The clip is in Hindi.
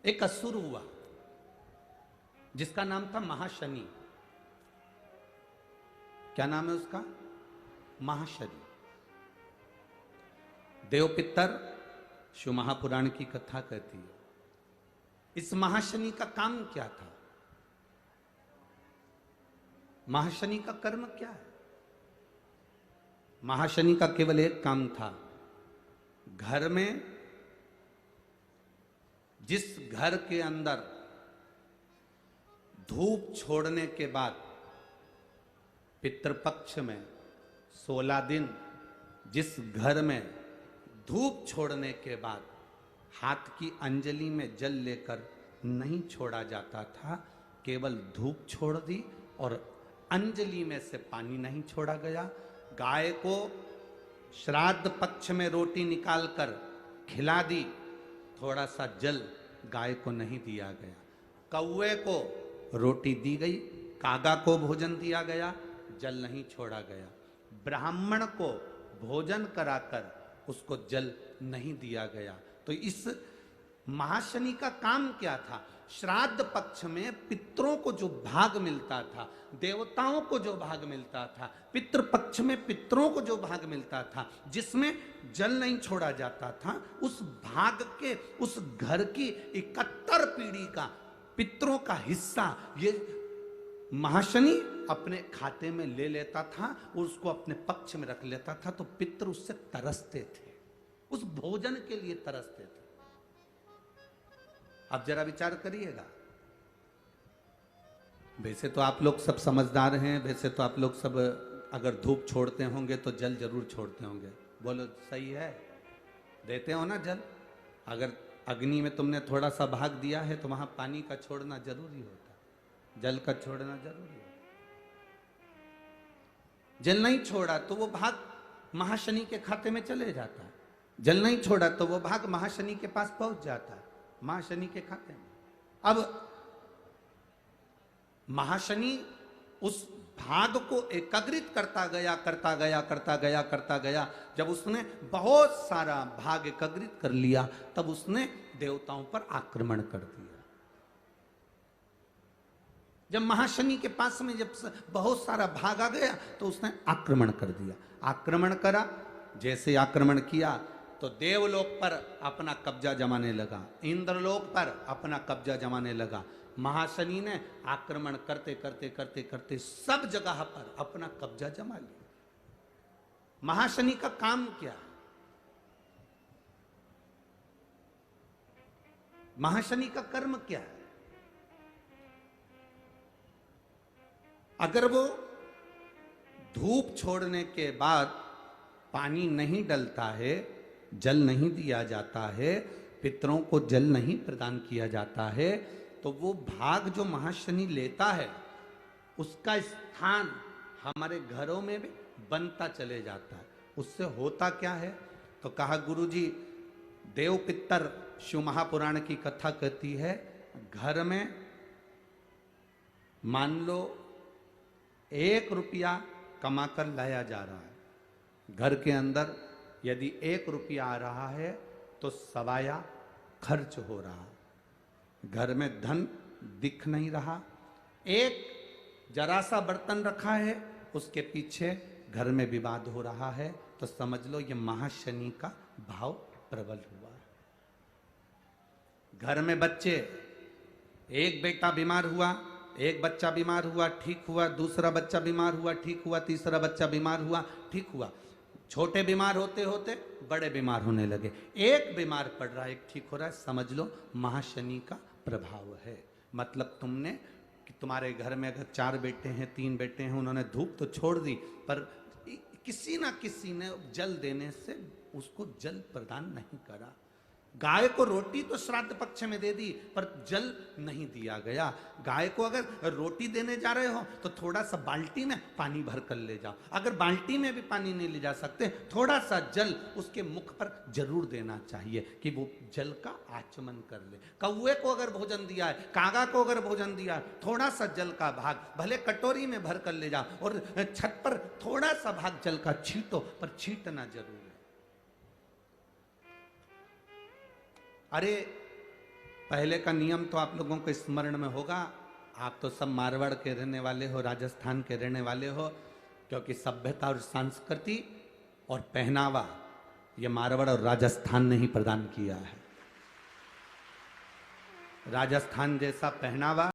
एक असुर हुआ जिसका नाम था महाशनि। क्या नाम है उसका? महाशनि। देव पितर शिव महापुराण की कथा कहती है। इस महाशनि का काम क्या था? महाशनि का कर्म क्या है? महाशनि का केवल एक काम था। घर में, जिस घर के अंदर धूप छोड़ने के बाद पितृपक्ष में 16 दिन, जिस घर में धूप छोड़ने के बाद हाथ की अंजलि में जल लेकर नहीं छोड़ा जाता था, केवल धूप छोड़ दी और अंजलि में से पानी नहीं छोड़ा गया। गाय को श्राद्ध पक्ष में रोटी निकालकर खिला दी, थोड़ा सा जल गाय को नहीं दिया गया। कौवे को रोटी दी गई, कागा को भोजन दिया गया, जल नहीं छोड़ा गया। ब्राह्मण को भोजन कराकर उसको जल नहीं दिया गया। तो इस महाशनि का काम क्या था? श्राद्ध पक्ष में पितरों को जो भाग मिलता था, देवताओं को जो भाग मिलता था, पितृ पक्ष में पितरों को जो भाग मिलता था, जिसमें जल नहीं छोड़ा जाता था, उस भाग के, उस घर की 71 पीढ़ी का पितरों का हिस्सा ये महाशनि अपने खाते में ले लेता था और उसको अपने पक्ष में रख लेता था। तो पितृ उससे तरसते थे, उस भोजन के लिए तरसते थे। अब जरा विचार करिएगा। वैसे तो आप लोग सब समझदार हैं, वैसे तो आप लोग सब अगर धूप छोड़ते होंगे तो जल जरूर छोड़ते होंगे। बोलो सही है? देते हो ना जल? अगर अग्नि में तुमने थोड़ा सा भाग दिया है तो वहां पानी का छोड़ना जरूरी होता, जल का छोड़ना जरूरी होता। जल नहीं छोड़ा तो वो भाग महाशनि के खाते में चले जाता है, जल नहीं छोड़ा तो वो भाग महाशनि के पास पहुंच जाता है, महाशनि के खाते में। अब महाशनि उस भाग को एकत्रित करता गया। जब उसने बहुत सारा भाग एकत्रित कर लिया, तब उसने देवताओं पर आक्रमण कर दिया। जब महाशनि के पास में जब बहुत सारा भाग आ गया तो उसने आक्रमण कर दिया। आक्रमण करा, जैसे आक्रमण किया तो देवलोक पर अपना कब्जा जमाने लगा, इंद्रलोक पर अपना कब्जा जमाने लगा। महाशनि ने आक्रमण करते सब जगह पर अपना कब्जा जमा लिया। महाशनि का काम क्या है? महाशनि का कर्म क्या है? अगर वो धूप छोड़ने के बाद पानी नहीं डलता है, जल नहीं दिया जाता है, पितरों को जल नहीं प्रदान किया जाता है, तो वो भाग जो महाशनि लेता है उसका स्थान हमारे घरों में भी बनता चले जाता है। उससे होता क्या है? तो कहा गुरुजी, देव पितर शिव महापुराण की कथा कहती है, घर में मान लो 1 रुपया कमाकर लाया जा रहा है, घर के अंदर यदि 1 रुपया आ रहा है तो सवाया खर्च हो रहा है, घर में धन दिख नहीं रहा। एक जरा सा बर्तन रखा है, उसके पीछे घर में विवाद हो रहा है, तो समझ लो ये महाशनि का भाव प्रबल हुआ है। घर में बच्चे, एक बेटा बीमार हुआ, एक बच्चा बीमार हुआ, ठीक हुआ, दूसरा बच्चा बीमार हुआ, ठीक हुआ, तीसरा बच्चा बीमार हुआ, ठीक हुआ। छोटे बीमार होते होते बड़े बीमार होने लगे, एक बीमार पड़ रहा है, एक ठीक हो रहा है, समझ लो महाशनि का प्रभाव है। मतलब तुमने कि तुम्हारे घर में अगर 4 बेटे हैं, 3 बेटे हैं, उन्होंने धूप तो छोड़ दी, पर किसी ना किसी ने जल देने से उसको जल प्रदान नहीं करा। गाय को रोटी तो श्राद्ध पक्ष में दे दी, पर जल नहीं दिया गया। गाय को अगर रोटी देने जा रहे हो तो थोड़ा सा बाल्टी में पानी भर कर ले जाओ। अगर बाल्टी में भी पानी नहीं ले जा सकते, थोड़ा सा जल उसके मुख पर जरूर देना चाहिए कि वो जल का आचमन कर ले। कौवे को अगर भोजन दिया है, कागा को अगर भोजन दिया है, थोड़ा सा जल का भाग भले कटोरी में भर कर ले जाओ और छत पर थोड़ा सा भाग जल का छींटो, पर छींटना जरूर है। अरे पहले का नियम तो आप लोगों को स्मरण में होगा। आप तो सब मारवाड़ के रहने वाले हो, राजस्थान के रहने वाले हो, क्योंकि सभ्यता और संस्कृति और पहनावा ये मारवाड़ और राजस्थान ने ही प्रदान किया है। राजस्थान जैसा पहनावा